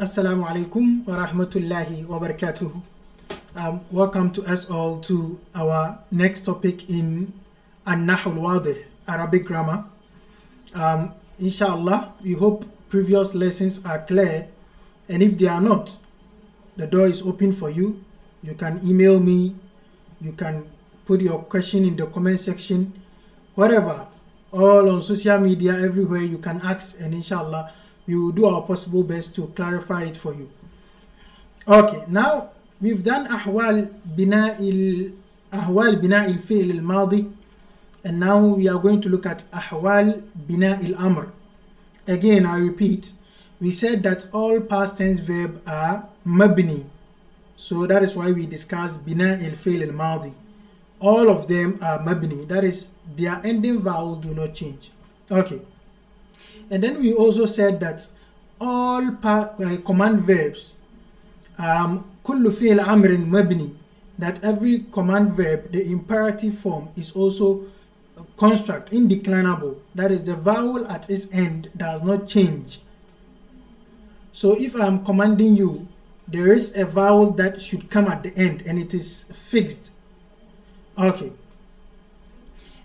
Assalamu alaikum wa rahmatullahi wa barakatuhu. Welcome to us all to our next topic in An-Nahu al-Wadih, Arabic grammar. Inshallah, we hope previous lessons are clear, and if they are not, the door is open for you. You can email me, you can put your question in the comment section, whatever, all on social media, everywhere you can ask, and inshallah, we will do our possible best to clarify it for you. Okay, now we've done أحوال بناء الفعل الماضي, and now we are going to look at أحوال بناء الأمر. Again, I repeat, we said that all past tense verb are مبني, so that is why we discussed بناء الفعل الماضي. All of them are مبني, that is, their ending vowels do not change. Okay. And then we also said that all command verbs, كل فعل أمر مبني, that every command verb, the imperative form, is also a construct, indeclinable. That is, the vowel at its end does not change. So if I am commanding you, there is a vowel that should come at the end and it is fixed. Okay.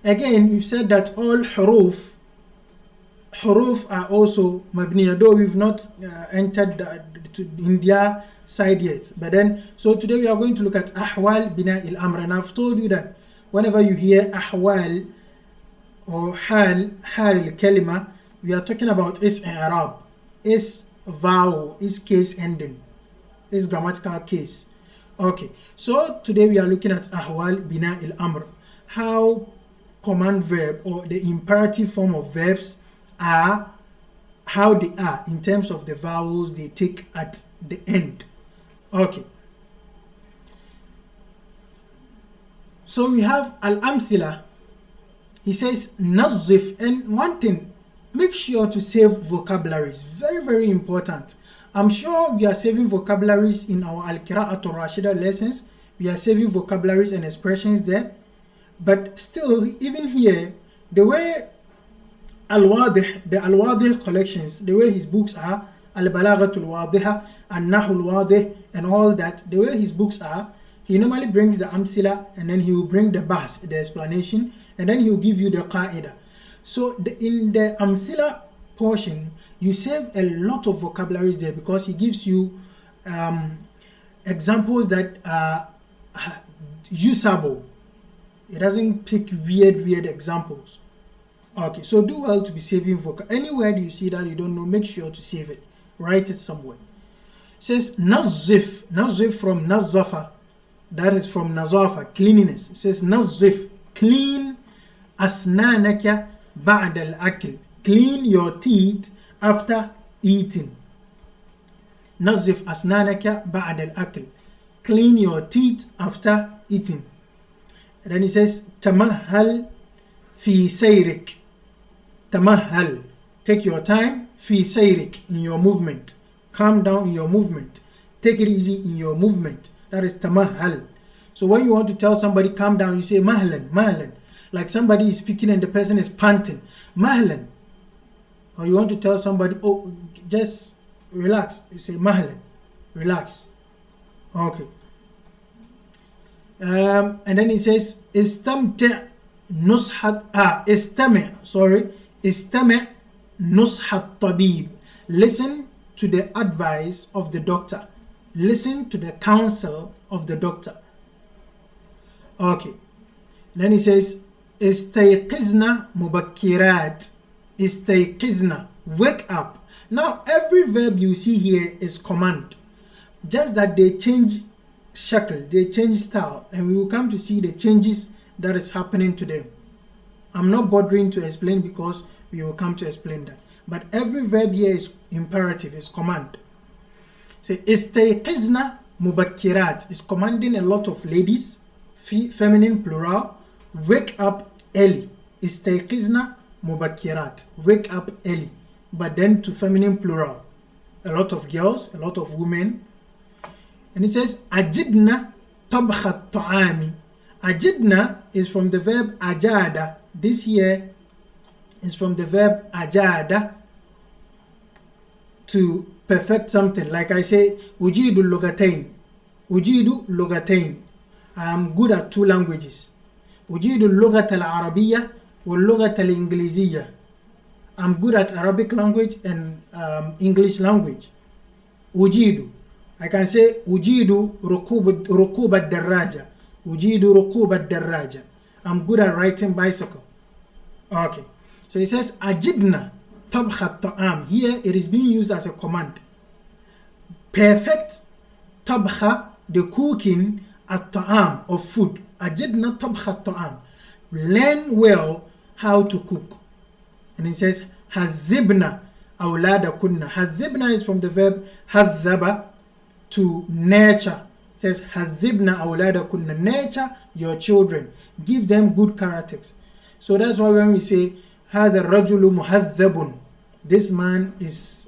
Again, we've said that all huruf are also mabniya, though we've not entered in their side yet. But then, so today we are going to look at ahwal bina il amr, and I've told you that whenever you hear ahwal or hal al kalima, we are talking about is i'rab, is vowel, is case ending, is grammatical case. Okay, so today we are looking at ahwal bina il amr, how command verb or the imperative form of verbs are, how they are in terms of the vowels they take at the end. Okay, so we have al-amthila. He says nazif, and one thing, make sure to save vocabularies, very important. I'm sure we are saving vocabularies in our al-qira'atu rashida lessons. We are saving vocabularies and expressions there, but still, even here, the way Al-Wadih, the Al-Wadih collections, the way his books are, Al-Balaghatul Wadiha, An-Nahu al-Wadih, and all that, the way his books are, he normally brings the amthila, and then he will bring the bahs, the explanation, and then he will give you the qaida. So in the amthila portion, you save a lot of vocabularies there because he gives you examples that are usable. It doesn't pick weird examples. Okay, so do well to be saving vocab. Anywhere you see that you don't know, make sure to save it. Write it somewhere. It says nazif. Nazif from nazafa. That is from nazafa, cleanliness. It says nazif, clean asnanaka ba'da al-akl. Clean your teeth after eating. Nazif asnanaka ba'da al-akl. Clean your teeth after eating. And then he says tamahhal fi sayrik. Tamahhal, take your time. Fi sayrik, in your movement. Calm down in your movement. Take it easy in your movement. That is tamahhal. So when you want to tell somebody calm down, you say mahlan. Like somebody is speaking and the person is panting. Mahlan. Or you want to tell somebody, oh, just relax. You say mahlan. Relax. Okay. And then he says istamti' nushat istami' nushat tabib. Listen to the advice of the doctor. Listen to the counsel of the doctor. Okay. Then he says istayqizna mubakkirat. Istayqizna, wake up. Now every verb you see here is command, just that they change shakl, they change style, and we will come to see the changes that is happening to them. I'm not bothering to explain because we will come to explain that. But every verb here is imperative, is command. Say istayqizna mubakkirat is commanding a lot of ladies, feminine plural, wake up early. Istayqizna mubakkirat, wake up early. But then to feminine plural, a lot of girls, a lot of women. And it says ajidna tabkhat ta'ami. Ajidna is from the verb ajada. This here is from the verb ajada, to perfect something. Like I say, ujidu lugatain. Ujidu lugatain. I'm good at 2 languages. ujidu اللغة العربية واللغة الإنجليزية. I'm good at Arabic language and English language. ujidu. I can say ujidu ركوب الدراجة. ujidu ركوب الدراجة. I'm good at riding bicycle. Okay. So it says ajidna tabkha ta'am. Here it is being used as a command. Perfect tabkha, the cooking at ta'am of food. Ajidna tabkha ta'am. Learn well how to cook. And it says hadhibna awladakunna. Hadhibna is from the verb hadhaba, to nurture. It says hadhibna awladakunna. Nurture your children. Give them good characters. So that's why when we say هذا الرجل مهذب, this man is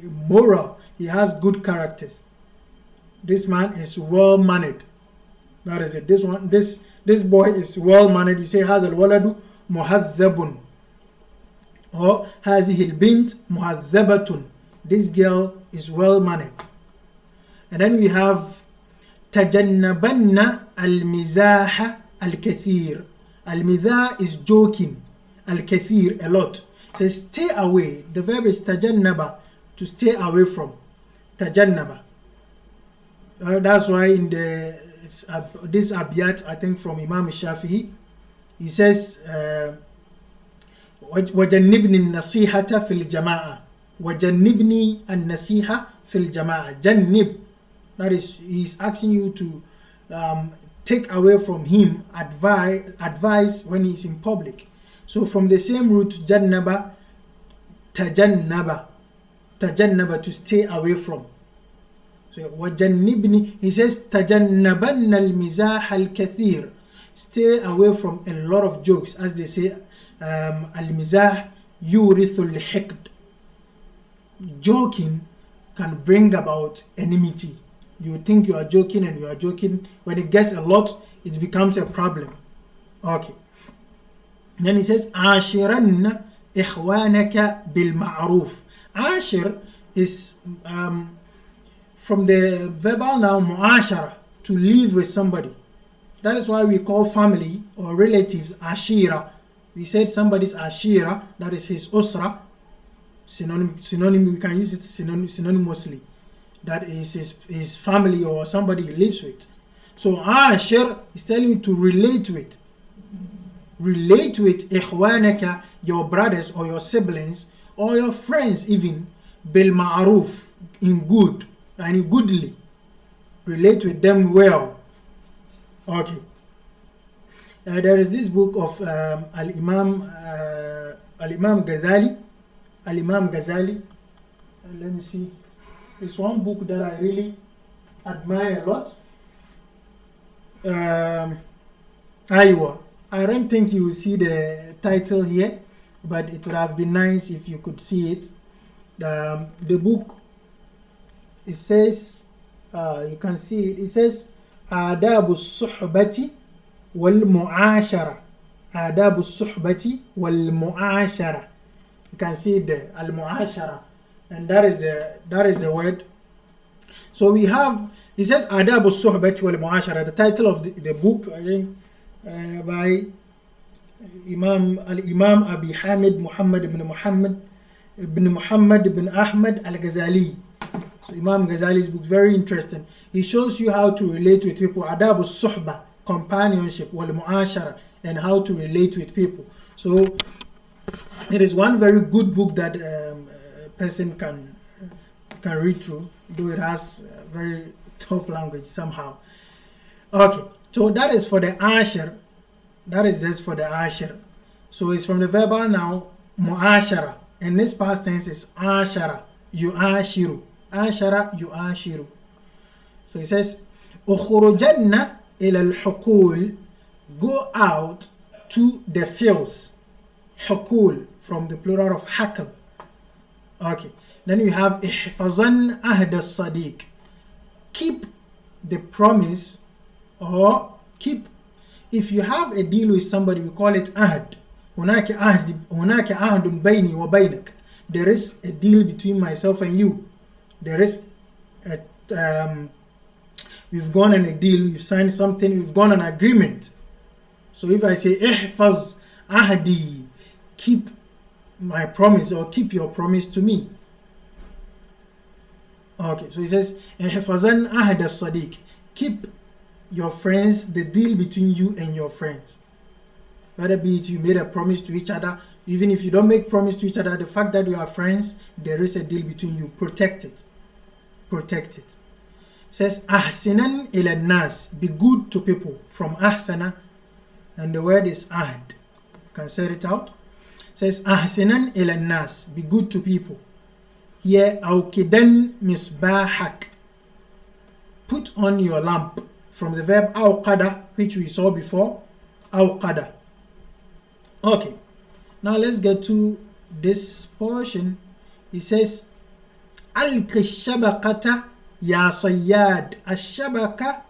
moral, he has good characters, this man is well mannered. That is it. This boy is well mannered. You say هذا الولد مهذب, or هذه البنت مهذبة, this girl is well mannered. And then we have تجنبن المزاح الكثير. Al-midha is joking. Al-kathir, a lot. It says stay away. The verb is tajannaba, to stay away from. Tajannaba. That's why in this A.Y.T.A, I think from Imam Shafi'i, he says وَجَنِّبْنِي النَّصِيحَةَ فِي الْجَمَاعَةِ وَجَنِّبْنِي النَّصِيحَةَ فِي الْجَمَاعَةِ. Jannib, that is, he's asking you to take away from him advice when he's in public. So from the same root, jannaba, tajannaba, to stay away from. So wajannibni, he says tajannabanna al-mizah al-kathir, stay away from a lot of jokes. As they say, al-mizah yurithu al-hiqd. Joking can bring about enmity. You think you are joking and you are joking. When it gets a lot, it becomes a problem. Okay. And then he says, Ashiranna ikhwanaka bil ma'ruf. Ashir is from the verbal noun mu'ashara, to live with somebody. That is why we call family or relatives ashira. We said somebody's ashira, that is his usra. Synonym, we can use it synonymously. That is his family or somebody he lives with. So ashir is telling you to relate with. Relate with ikhwanaka, your brothers or your siblings or your friends even, bil ma'ruf, in good and goodly. Relate with them well. Okay. There is this book of Al-Imam Ghazali. Al-Imam Ghazali. Let me see. It's one book that I really admire a lot. A.Y.T.A. I don't think you will see the title here, but it would have been nice if you could see it. The book, it says, you can see it, it says, آداب الصحبة والمعاشرة. آداب الصحبة والمعاشرة. You can see it there, al-mu'ashara. And that is the word. So we have, it says Adabu Suhbati wal Mu'ashara. The title of the book, I think, by Imam Abi Hamid Muhammad ibn Muhammad ibn Ahmad al-Ghazali. So Imam Ghazali's book, very interesting. He shows you how to relate with people. Adabu Suhba, companionship, wal Mu'ashara, and how to relate with people. So it is one very good book that person can read through, though it has very tough language somehow. Okay, so that is for the ashir. That is just for the ashir. So it's from the verbal now mu'ashara, and this past tense is ashara, yu'ashiru, ashara, yu'ashiru. So it says ukhrujanna ila al-hukul, go out to the fields. Hukul, from the plural of hakal. Okay, then we have ihfazan ahd as-sadiq, keep the promise, or keep, if you have a deal with somebody, we call it ahd. هناك عهد بيني وبينك, there is a deal between myself and you. There is a, we've gone on a deal, we've signed something, we've gone on an agreement. So if I say ihfaz ahdi, keep my promise or keep your promise to me. Okay, so he says ihfazan ahd as-sadiq, keep your friends, the deal between you and your friends. Whether be it you made a promise to each other, even if you don't make promise to each other, the fact that you are friends, there is a deal between you. Protect it. Protect it. It says ahsinan ila nas, be good to people, from ahsana, and the word is ahd. You can say it out. It says ahsinan ila nas, be good to people. Here awkidan misbahak, put on your lamp, from the verb awqada, which we saw before. Awqada. Okay, now let's get to this portion. It says alqi shabaqata ya Sayyid. Ash-shabaka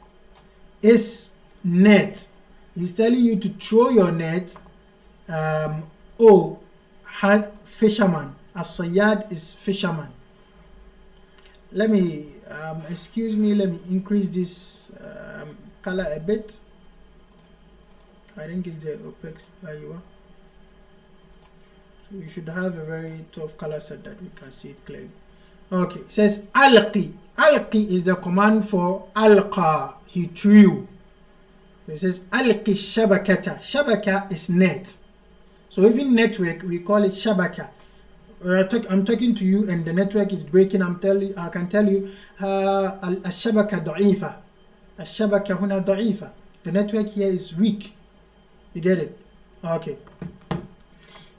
is net. He's telling you to throw your net. Fisherman. As-Sayyid is fisherman. Let me excuse me, let me increase this color a bit. I think it's the OPEX. There you are. So we should have a very tough color set that we can see it clearly. Okay, it says alqi. Alqi is the command for alqa, he threw. It says alqi shabakata. Shabaka is net. So even network, we call it shabaka. I'm talking to you and the network is breaking. I can tell you الشبكة ضعيفة. الشبكة هنا ضعيفة. The network here is weak. You get it? Okay.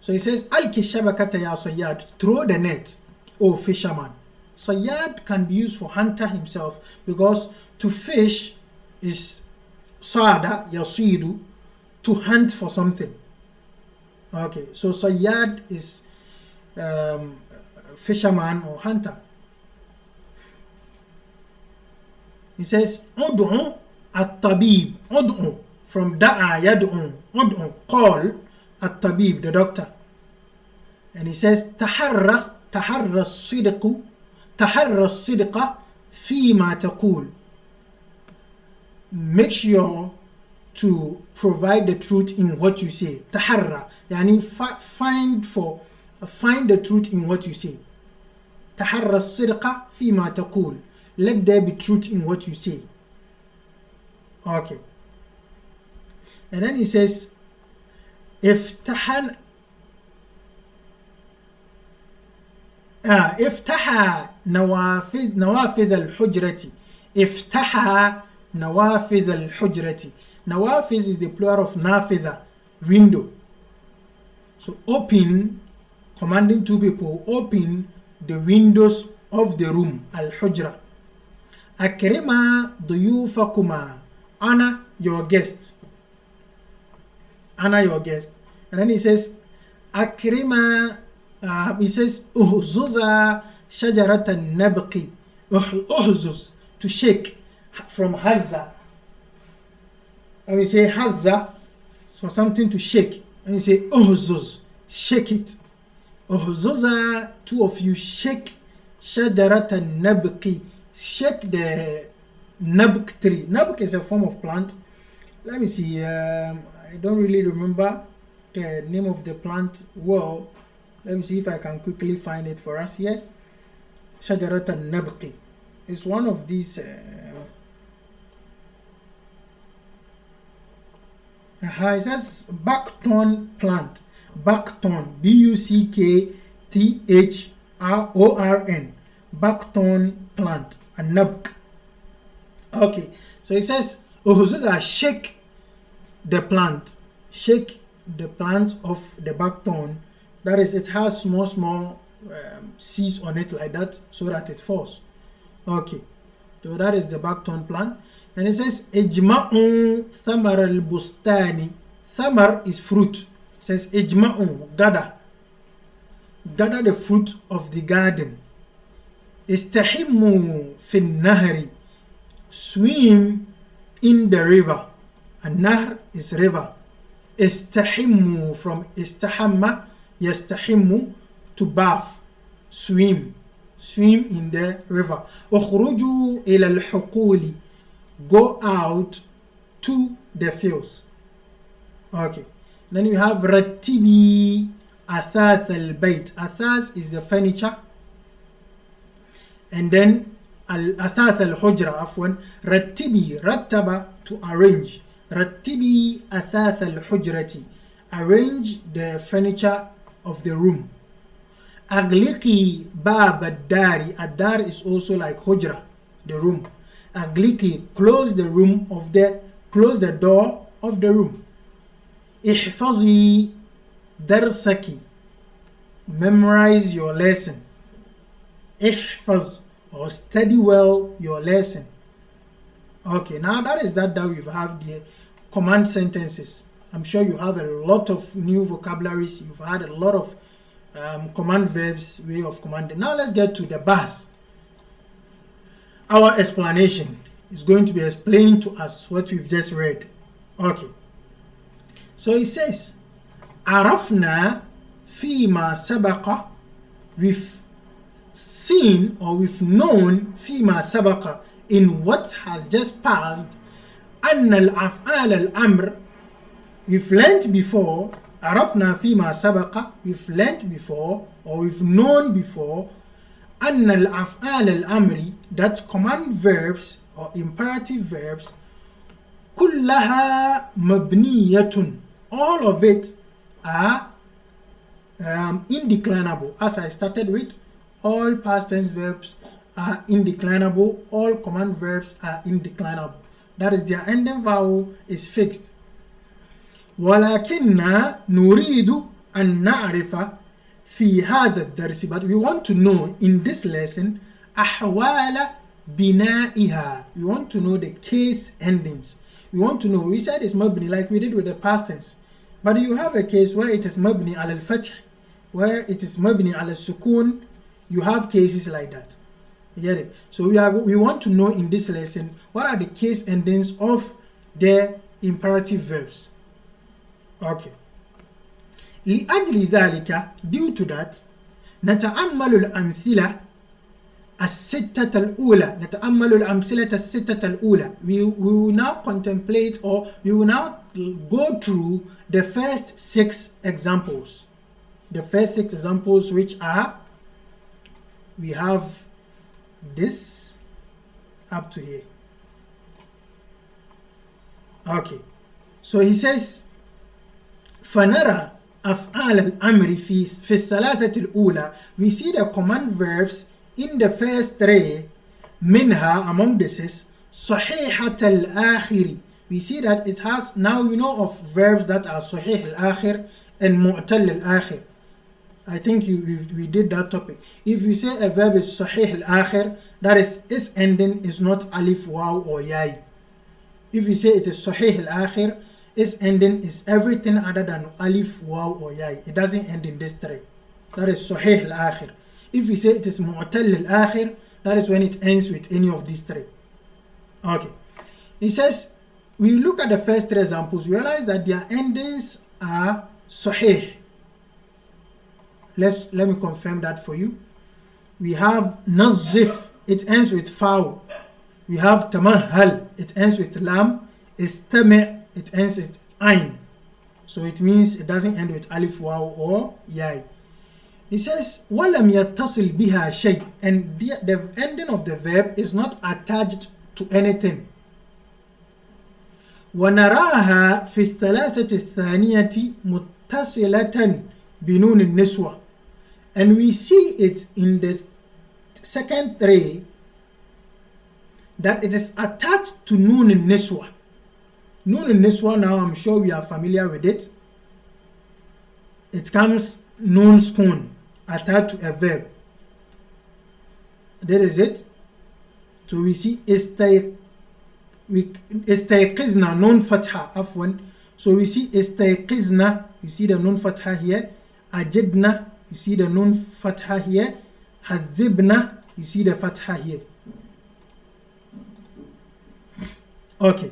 So he says alki shabakata ya Sayyid, throw the net, O fisherman. Sayyid can be used for hunter himself, because to fish is sada yasidu, to hunt for something. Okay, so Sayyid is fisherman or hunter. He says ud'u at-tabib. Ud'u, from da'a yad'u. Ud'u, call at-tabib, the doctor. And he says taharra as-sidqa fima taqul. Make sure to provide the truth in what you say. Taharra, yani find the truth in what you say. Taharra as-sidqa fima taqul. Let there be truth in what you say. Okay. And then he says افتح نوافذ الحجرة. افتح نوافذ الحجرة. Nawafiz is the plural of nafidha, window. So open, commanding two people, open the windows of the room, al-hujra. Akrima duyufakuma, honor your guests. Honor your guest. And then he says akrima, he says uhzuza shajaratan nabqi. Uhzuz, to shake, from hazza. And we say hazza, for something to shake. And we say uhzuz, shake it. Uhzuza, two of you shake shajaratan nabqi. Shake the nabq tree. Nabq is a form of plant. Let me see. I don't really remember the name of the plant well. Let me see if I can quickly find it for us here. Shajaratan nabqi. It's one of these. It says buckthorn plant. Buckthorn. Buckthorn. Buckthorn plant. A nabq. Okay, so it says Uhuzuza, shake the plant. Shake the plant of the buckthorn. That is, it has small seeds on it like that, so that it falls. Okay, so that is the buckthorn plant. And it says Ijma'un thamar al-bustani. Thamar is fruit. It says Ijma'un, gather. Gather the fruit of the garden. Istahimmu fin nahri. Swim in the river. And nahr is river. Istahimmu, from istahamma, yastahimmu, to bath, swim. swim in the river. اخرجوا إلى الحقول, go out to the fields. Okay, then you have رتبي أثاث البيت. أثاث is the furniture, and then أثاث الحجرة عفوا. رتبي, رتب to arrange. رتبي أثاث الحجرة, arrange the furniture of the room. أغلقي باب الدار. الدار is also like hujra, the room. أغلقي, close the room of the, close the door of the room. احفظي درسك, memorize your lesson. احفظ, or study well your lesson. Okay, now that is that we have the command sentences. I'm sure you have a lot of new vocabularies. You've had a lot of command verbs, way of commanding. Now let's get to the bars. Our explanation is going to be explaining to us what we've just read. Okay, so it says عرفنا فيما سبق, we've seen or we've known فيما سبق, in what has just passed, أن الأفعال الأمر, we've learnt before. عرفنا فيما سبق, we've learnt before or we've known before, أن الأفعال الأمر, that command verbs or imperative verbs, كلها مبنية, all of it are indeclinable. As I started with, all past tense verbs are indeclinable, all command verbs are indeclinable. That is, their ending vowel is fixed. ولكننا نريد أن نعرف في هذا الدرس, but we want to know in this lesson أحوال بنائها, we want to know the case endings. We want to know, we said it's mabni like we did with the past tense, but you have a case where it is mabni al al-fath, where it is mabni al al-sukun. You have cases like that. You get it? So we want to know in this lesson what are the case endings of the imperative verbs. Okay. لأجل ذلك, due to that, نتأمل الأمثلة الستة الأولى. نتأمل الأمثلة الستة الأولى. We will now contemplate, or we will now go through the first 6 examples. The first 6 examples, which are, we have this up to here. Okay. So he says, فنرى أفعال الأمر في الثلاثة الأولى. We see the command verbs in the first 3. منها, among this is صحيحة الآخر. We see that it has, now you know of verbs that are صحيح الآخر and معتل الآخر. I think we did that topic. If you say a verb is صحيح الآخر, that is, its ending is not alif, waw or yai. If you say it is صحيح الآخر, its ending is everything other than alif, waw or yai. It doesn't end in this 3. That is صحيح الآخر. If you say it is معتل الآخر, that is when it ends with any of these 3. Okay. He says, we look at the first 3 examples, we realize that their endings are صحيح. Let me confirm that for you. We have نظف, it ends with فاو. We have تمهل, it ends with lam. استمع, it ends with ain. So it means it doesn't end with alif, waw or yai. He says ولم يتصل بها شيء, and the ending of the verb is not attached to anything. ونراها في الثلاثة الثانية متصلة بنون النسوة, and we see it in the second 3 that it is attached to nun al-niswa. Nun al-niswa, now I'm sure we are familiar with it. It comes nun sukun attached to a verb. That is it. So we see istayqizna, nun fatha, afwan. So we see istayqizna, you see the nun fatha here. Ajidna, you see the nun fatha here. Hadhibna, you see the fatha here. Okay.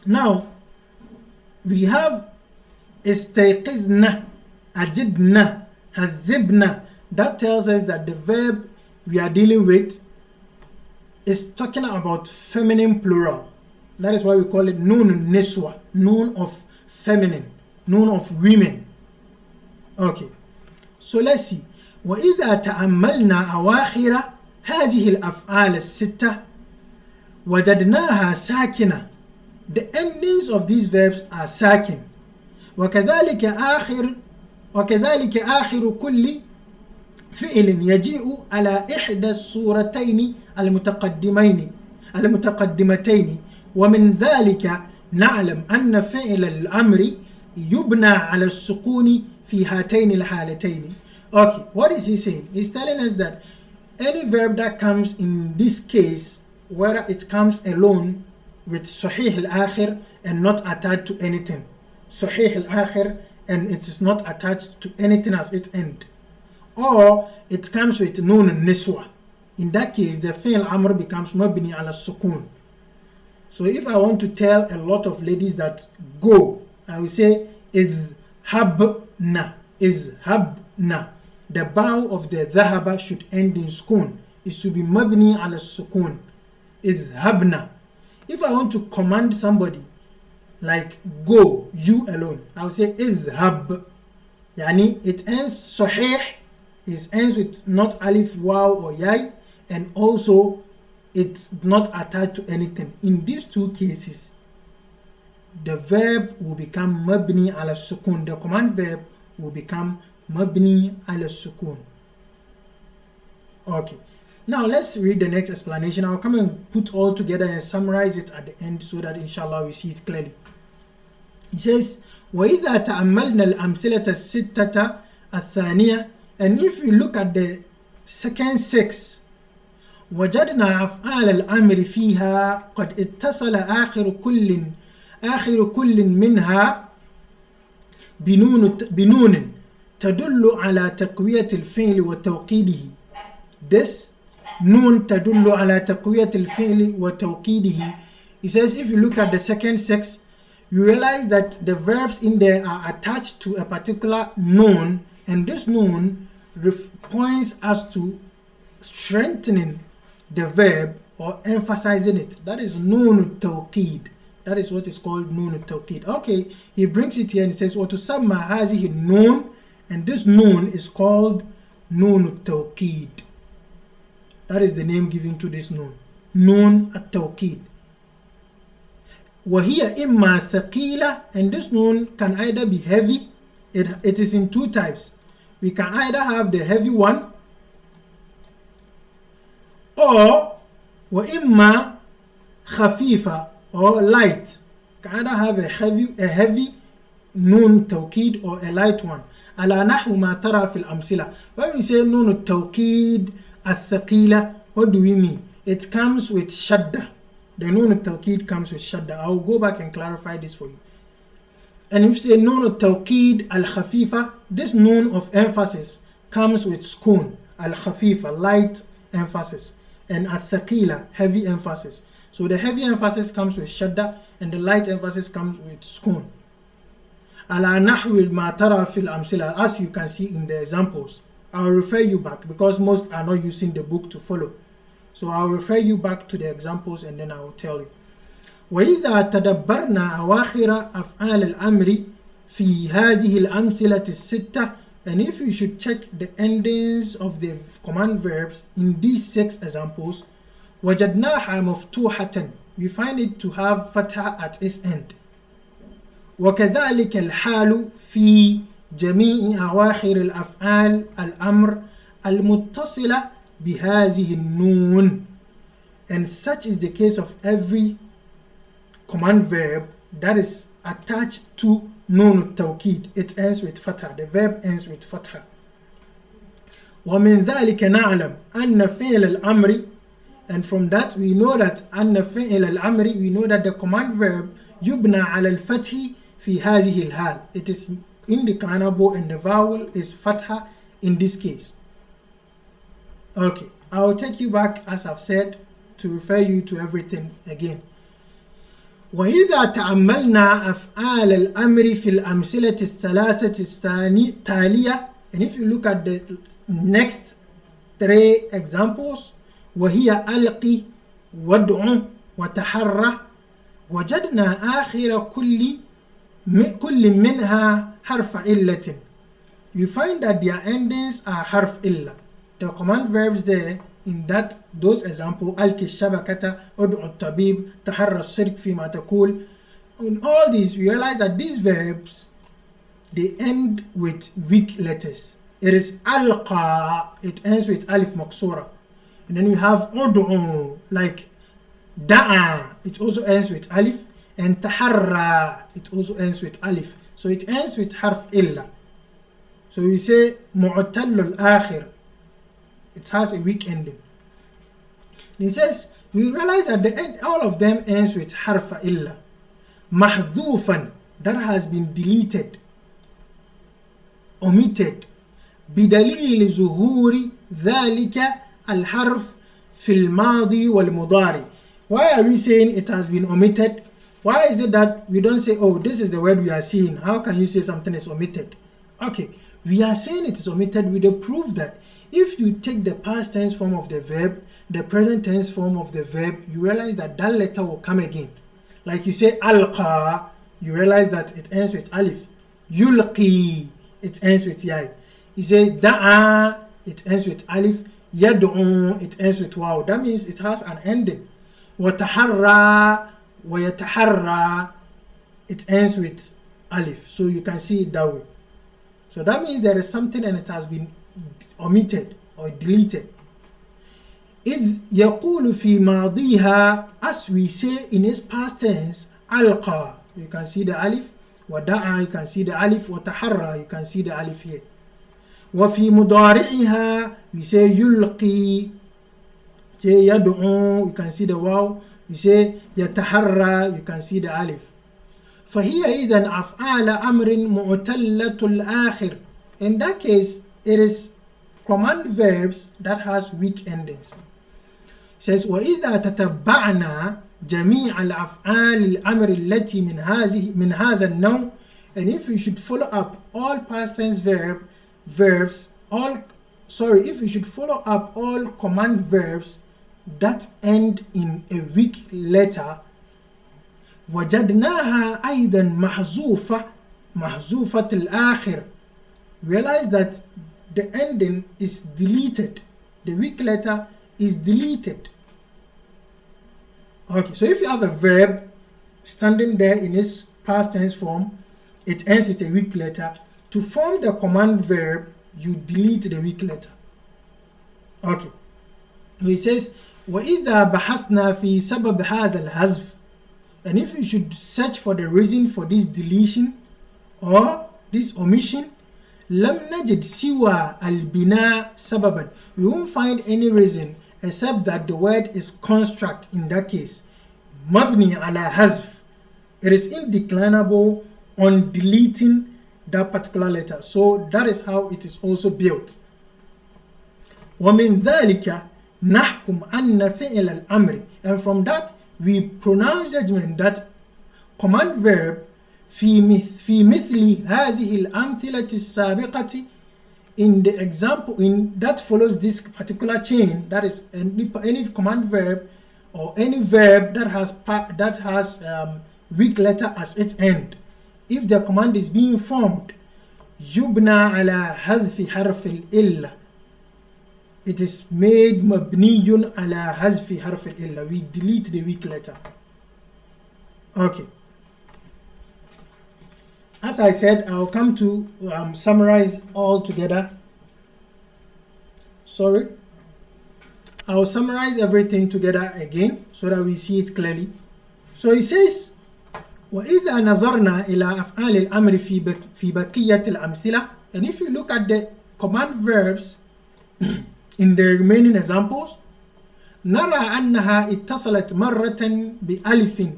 Now we have istayqizna, ajidna, hadhibna, that tells us that the verb we are dealing with is talking about feminine plural. That is why we call it nun niswa, nun of feminine, nun of women. Okay, so let's see. وإذا تأملنا أواخر هذه الأفعال الستة وجدناها ساكنة. The endings of these verbs are sakin. وكذلك آخر كل فعل يجيء على إحدى الصورتين المتقدمتين ومن ذلك نعلم أن فعل الأمر يبنى على السكون في هاتين الحالتين. Okay, what is he saying? He's telling us that any verb that comes in this case, whether it comes alone with sahih al-akhir and not attached to anything, sahih al-akhir and it is not attached to anything as its end, or it comes with nun niswa, in that case the fi'l amr becomes mabni ala sukun. So if I want to tell a lot of ladies that go, I will say izhabna. The bow of the dhahaba should end in sukun. It should be mabni ala sukun. Izhabna. If I want to command somebody like go, you alone, I will say izhab. Yani it ends sahih, it ends with not alif, waw or yai, and also it's not attached to anything. In these two cases, the verb will become mabni ala sukun. The command verb will become mabni ala sukun. Okay. Now let's read the next explanation. I'll come and put all together and summarize it at the end so that inshallah we see it clearly. He says, وَإِذَا تَأَمَّلْنَا الْأَمْثِلَةَ السِّتَّةَ الثَّانِيَةَ. And if we look at the second six, وجدنا أفعال الأمر فيها قد اتصل آخر كل منها بنون تدل على تقوية الفعل وتوكيده. This nun تدل على تقوية الفعل وتوكيده. He says if you look at the second six, you realize that the verbs in there are attached to a particular nun, and this nun points us to strengthening the verb or emphasizing it. That is nun tawqid. That is what is called nun tawqid. Okay, he brings it here and he says, وَتُسَمَّى هَذِهِ nun, and this nun is called nun tawqid. That is the name given to this nun. Nun at-tawqid. وَهِيَ إِمَّا ثَقِيلَةً, and this nun can either be heavy. It is in two types. We can either have the heavy one, or وَإِمَّا خَفِيفَةً, or light. Can either have a heavy nun tawqid or a light one. على نحو ما ترى في الأمثلة. When we say nun tawqid الثقيلة, what do we mean? It comes with shadda. The nun tawqid comes with shadda. I will go back and clarify this for you. And if you say nun tawqid al-khafifa, this nun of emphasis comes with skun, al-khafifa, light emphasis, and al-thaqila, heavy emphasis. So the heavy emphasis comes with shadda and the light emphasis comes with skun. Ala nahwi ma tara fil amsila, as you can see in the examples. I will refer you back because most are not using the book to follow. So I will refer you back to the examples and then I will tell you. وإذا تدبرنا أواخر أفعال الأمر في هذه الأمثلة الستة, and if you should check the endings of the command verbs in these six examples, وجدناها مفتوحة, we find it to have fatha at its end. وكذلك الحال في جميع أواخر الأفعال الأمر المتصلة بهذه النون, and such is the case of every command verb that is attached to nun tawqid. It ends with fatha. The verb ends with fatha. ومن ذلك نعلم أن فعل الأمر, and from that we know that أن فعل الأمر, we know that the command verb يبنى على الفتح في هذه الحال. It is indeclinable and the vowel is fatha in this case. Okay, I will take you back as I've said to refer you to everything again. وإذا تأملنا أفعال الأمر في الأمثلة الثلاثة التالية, and if you look at the Next 3 examples. وهي ألقي وادع وتحرى وجدنا آخر كل منها حرف إلة. You find that their endings are حرف إلا. The command verbs there in those examples, ألقي الشبكة, ادع الطبيب, تحرى الصدق فيما تقول. In all these, we realize that these verbs, they end with weak letters. It is alqa, it ends with alif maksura. And then you have ud'u, like da'a, it also ends with alif. And taharra, it also ends with alif. So it ends with harf illa. So we say mu'tallu al-akhir, it has a weak ending. And it says, we realize at the end, all of them ends with harfa illa. Mahdhufan, that has been deleted, omitted. بدليل ظهور ذلك الحرف في الماضي والمضارع. Why are we saying it has been omitted? Why is it that we don't say, oh, this is the word we are seeing? How can you say something is omitted? Okay, we are saying it is omitted with the proof that if you take the past tense form of the verb, the present tense form of the verb, you realize that that letter will come again. Like you say alqa, you realize that it ends with alif. Yulqi, it ends with ya. You say da'a, it ends with alif. Yad'u, it ends with waw. That means it has an ending. Wataharra, wayataharra, it ends with alif. So you can see it that way. So that means there is something and it has been omitted or deleted. إذ يقول في ماضيها, as we say in its past tense, alqa, you can see the alif. Wada'a, you can see the alif. Wataharra, you can see the alif here. وفي مضارعها, we say يلقي, say يدعو, you can see the waw. We say يتحرى, you can see the alif. فهي إذن أفعال أمر معتلة الآخر. In that case, it is command verbs that has weak endings. It says وإذا تتبعنا جميع الأفعال الأمر التي من هذا النوع. And if we should follow up all past tense verbs, if we should follow up all command verbs that end in a weak letter, وجدناها أيضا محذوفة الآخر. Realize that the ending is deleted, the weak letter is deleted. Okay, so if you have a verb standing there in its past tense form, it ends with a weak letter. To form the command verb, you delete the weak letter. Okay. He says, وَإِذَا بَحَثْنَا فِي سَبَبْ هَذَا الْحَذْفِ. And if you should search for the reason for this deletion or this omission, لَمْ نَجِدْ سِوَى الْبِنَاء سَبَبًا. We won't find any reason except that the word is construct in that case. مَبْنِي عَلَى حَذْفِ. It is indeclinable on deleting that particular letter. So that is how it is also built. وَمِنْ ذَلِكَ نَحْكُمْ أَنَّ فِعْلَ الْأَمْرِ. And from that, we pronounce judgment that command verb في مثل هذه الأمثلة السابقة, in the example in that follows this particular chain, that is any command verb or any verb that has weak letter as its end. If the command is being formed, يبنى على حذف حرف الإلة. It is made مبني على حذف حرف الإلة. We delete the weak letter. Okay. As I said, I'll come to summarize all together. I'll summarize everything together again so that we see it clearly. So it says, وَإِذَا نَظَرْنَا إِلَىٰ أَفْعَالِ الْأَمْرِ فِي بَقِيَّةِ الْأَمْثِلَةِ. And if you look at the command verbs in the remaining examples, نرى أنها اتصلت مرة بألف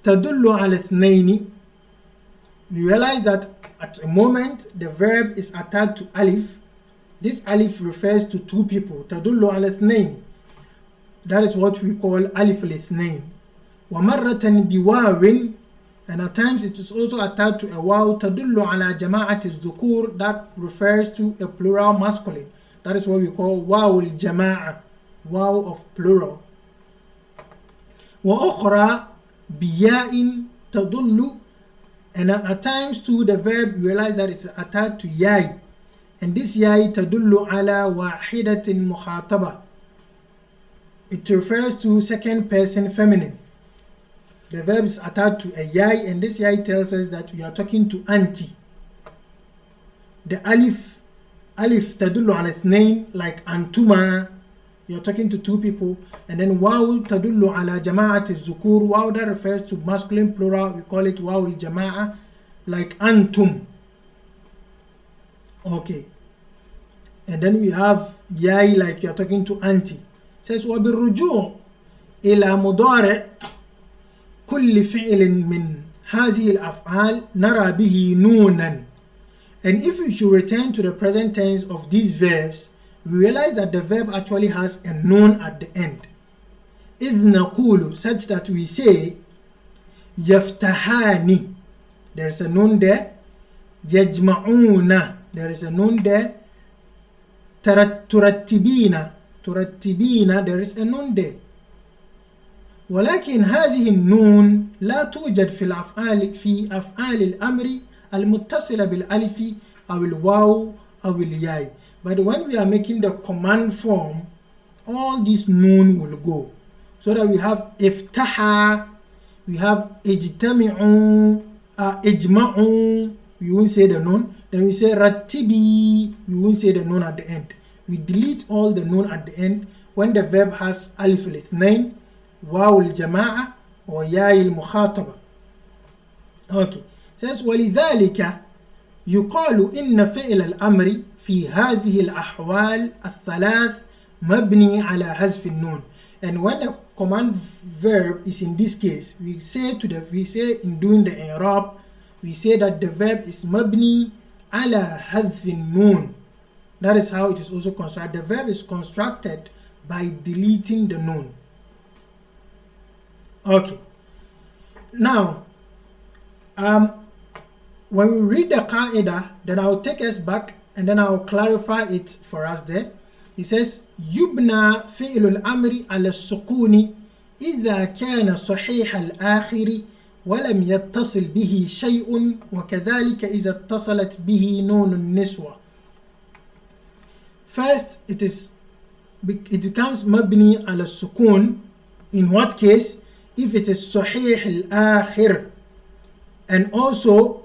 تدل على اثنين. We realize that at a moment the verb is attached to alif. This alif refers to two people. تدل على اثنين. That is what we call alif الاثنين. ومرة بواو. And at times it is also attached to a waw. تدل على جماعة الذكور. That refers to a plural masculine. That is what we call waw al-jama'a, waw of plural. وأخرى بياء تدل, and at times too the verb, you realize that it's attached to yai, and this yai تدل على واحدة مخاطبة. It refers to second person feminine. The verb is attached to a yai, and this yai tells us that we are talking to auntie. The alif تدل على اثنين, like antuma, you're talking to two people. And then waw تدل على جماعة الذكور, waw that refers to masculine plural, we call it waw al-jama'a, like antum. Okay. And then we have yai, like you're talking to auntie. It says وبالرجوع إلى مضارع كل فعل من هذه الأفعال نرى به نونا. And if we should return to the present tense of these verbs, we realize that the verb actually has a noun at the end. إذ نقول, such that we say يفتحان, there is a noun there. يجمعون, there is a noun there. ترتبين, there is a noun there. ولكن هذه النون لا توجد في أفعال الأمر المتصلة بالألف أو الواو أو الياء. But when we are making the command form, all these noon will go. So that we have iftaha, we have ijtami'u, ijma'u, we won't say the noon. Then we say rattibi, we won't say the noon at the end. We delete all the noon at the end when the verb has alif al-ithnain, waw al-jama'a, or ya al-mukhataba. Okay. It says ولذلك يقال إن فعل الأمر في هذه الأحوال الثلاث مبني على حذف النون. And when the command verb is in this case, we say in doing the i'rab, we say that the verb is مبني على حذف النون. That is how it is also constructed. The verb is constructed by deleting the noun. Okay. Now, when we read the qaida, then I'll take us back and then I'll clarify it for us there. He says يبنى فعل الأمر على السكون إذا كان صحيح الآخر ولم يتصل به شيء وكذلك إذا اتصلت به نون النسوة. First, it becomes مبني على السكون. In what case? If it is صحيح الآخر and also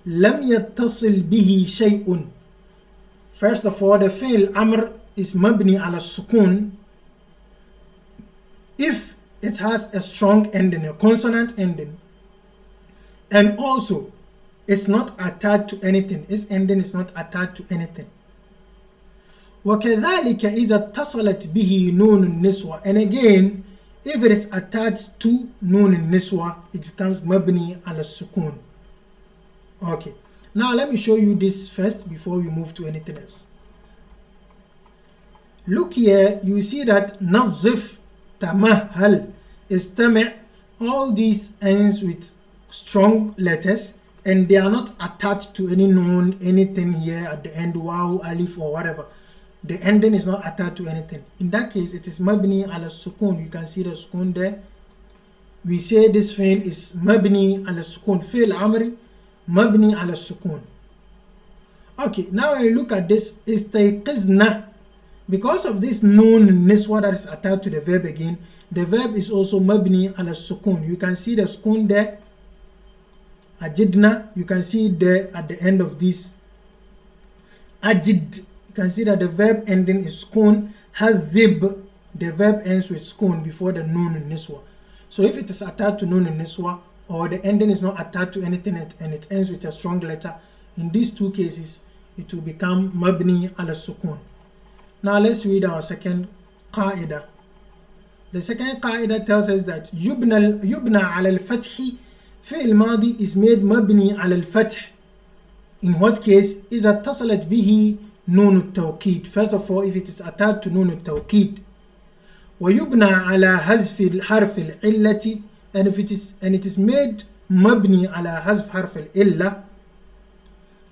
لم يتصل به شيء. First of all, the fi'l amr is mabni ala sukun if it has a strong ending, a consonant ending, and also it's not attached to anything. Its ending is not attached to anything. وكذلك إذا اتصلت به نون النسوة. And again, if it is attached to نون النسوة, it becomes mabni ala sukun. Okay, now let me show you this first before we move to anything else. Look here, you see that nazif, tamahal, istami', all these ends with strong letters and they are not attached to any noun, anything here at the end, waw, alif or whatever. The ending is not attached to anything. In that case, it is mabni ala sukun. You can see the sukun there. We say this fi'l is mabni ala sukun. Fi'l amri mabni ala sukun. Okay, now when you look at this, istayqizna. Because of this noon niswa that is attached to the verb again, the verb is also mabni ala sukun. You can see the sukun there. Ajidna, you can see it there at the end of this. Ajid, you can see that the verb ending is sukun. Hazib, the verb ends with sukun before the noon niswa. So if it is attached to noon niswa, or the ending is not attached to anything and it ends with a strong letter, in these two cases, it will become mabni ala sukun. Now let's read our second qaida. The second qaida tells us that yubna ala al-fathi, fi'l madi is made mabni ala al-fath. In what case? إذا اتصلت به نون التوكيد. First of all, if it is attached to نون التوكيد. ويبنى على حذف الحرف العلة, and it is made mabni ala hazf harf al-illa,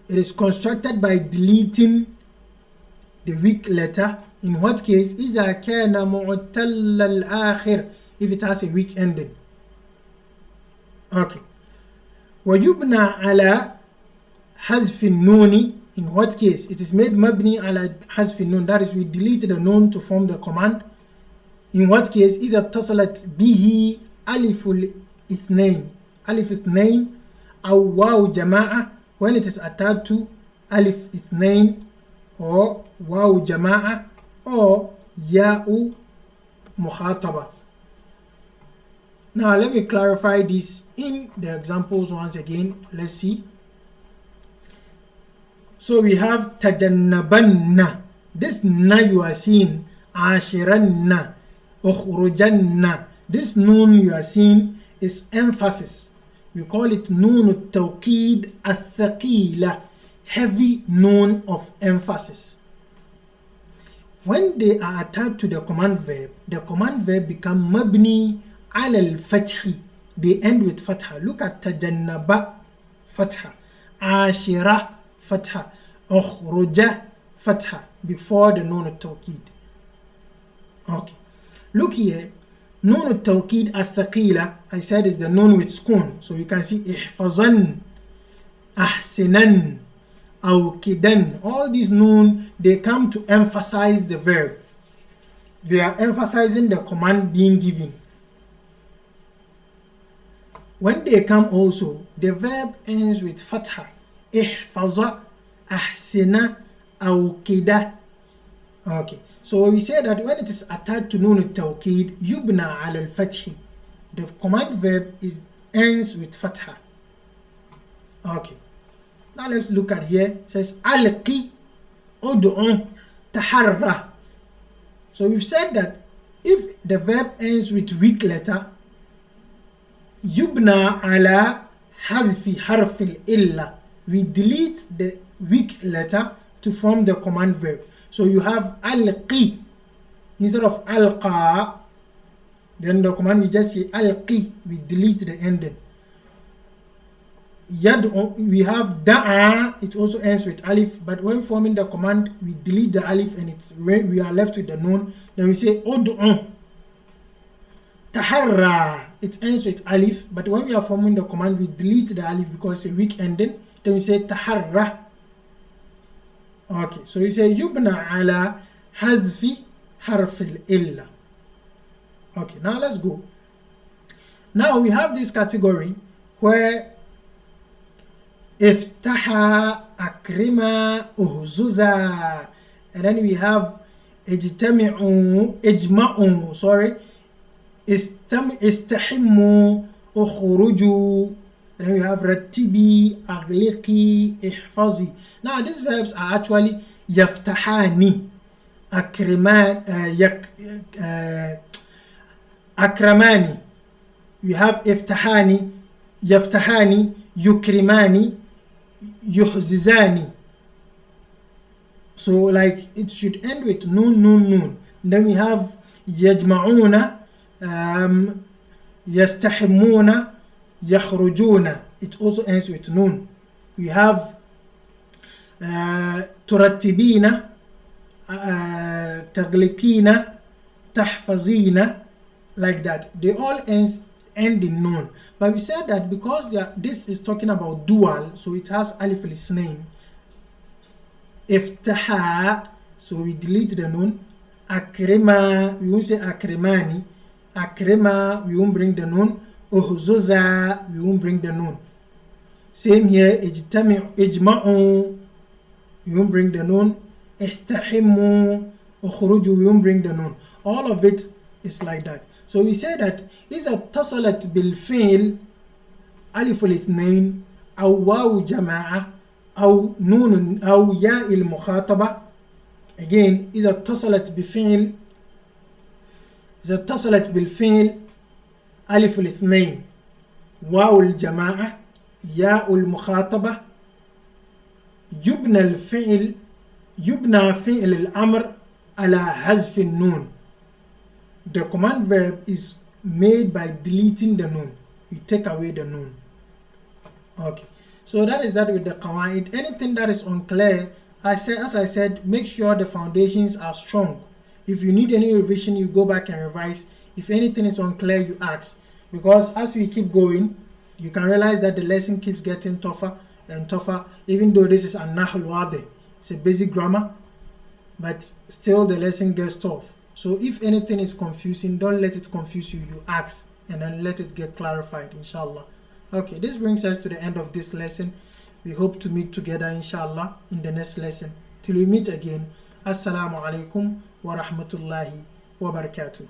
it is constructed by deleting the weak letter. In what case? إذا كان معتل الآخر, if it has a weak ending. Okay. ويبنى على حذف النون. In what case? It is made مبني على حذف النون. That is, we delete the nun to form the command. In what case? إذا اتصلت به ألف الاثنين, ألف اثنين أو واو جماعة, when it is attached to ألف اثنين or واو جماعة or ياء مخاطبة. Now let me clarify this in the examples once again. Let's see. So we have تجنبن. This na you are seeing, عاشرن, أخرجن. This noon you are seeing is emphasis. We call it noon التوكيد الثقيلة, heavy noon of emphasis. When they are attached to the command verb become mabni على الفتح. They end with fatha. Look at تجنب fatha, عاشرة fatha, أخرج fatha before the noon التوكيد. Okay. Look here. Noon التوكيد الثقيلة, I said, is the noon with sukun. So you can see احفظن, أحسنن, أوكدن. All these noon, they come to emphasize the verb. They are emphasizing the command being given. When they come also, the verb ends with fatha. احفظ, أحسن, أوكد. Okay. So we say that when it is attached to noon al-tawkid, yubna ala al-fathi, the command verb ends with fatha. Okay. Now let's look at here. It says alqi, ud'u, taharra. So we've said that if the verb ends with weak letter, yubna ala hadfi harf al-illa, we delete the weak letter to form the command verb. So you have alqi instead of alqa. Then the command we just say alqi, we delete the ending. Yad'u, we have da'a, it also ends with alif, but when forming the command we delete the alif and it's when we are left with the noon. Then we say ud'u. Taharra, it ends with alif, but when we are forming the command we delete the alif because it's a weak ending. Then we say taharra. Okay, so you say yubna ala hadfi harf al-illa. Okay, now let's go. Now we have this category where iftaha, akrima, uhzuza, and then we have ijma'u, sorry, istahimmu, ukhruju, and then we have rattibi, aghliqi, ihfazi. Now these verbs are actually yaftahani, akramani. We have iftahani, yaftahani, yukrimani, yuhzizani. So like it should end with nun, nun, nun. Then we have yajma'una, yastahimuna, yakhrujuna. It also ends with nun. We have ترتبين, تغلقين, تحفظين, like that. They all end in nun. But we said that because this is talking about dual, so it has alif al-isnain. Iftaha, so we delete the nun. Akrima, we won't say akrimani. Akrima, we won't bring the nun. Uhzuza, we won't bring the nun. Same here, ijma'u, we won't bring the nun. Istahimu, ukhruju, we won't bring the nun. All of it is like that. So we say that إذا اتصلت بالفعل ألف الاثنين أو واو جماعة أو نون أو ياء المخاطبة. Again, إذا اتصلت بالفعل ألف الاثنين واو الجماعة ياء المخاطبة يبنى فعل الأمر على حذف النون. The command verb is made by deleting the nun. You take away the nun. Okay. So that is that with the qawaid. Anything that is unclear, as I said, make sure the foundations are strong. If you need any revision, you go back and revise. If anything is unclear, you ask. Because as we keep going, you can realize that the lesson keeps getting tougher and tougher, even though this is a nahl wadi, it's a basic grammar, but still the lesson gets tough. So if anything is confusing, don't let it confuse you. You ask and then let it get clarified, inshallah. Okay, this brings us to the end of this lesson. We hope to meet together, inshallah, in the next lesson. Till we meet again, assalamu alaikum wa rahmatullahi wa barakatuh.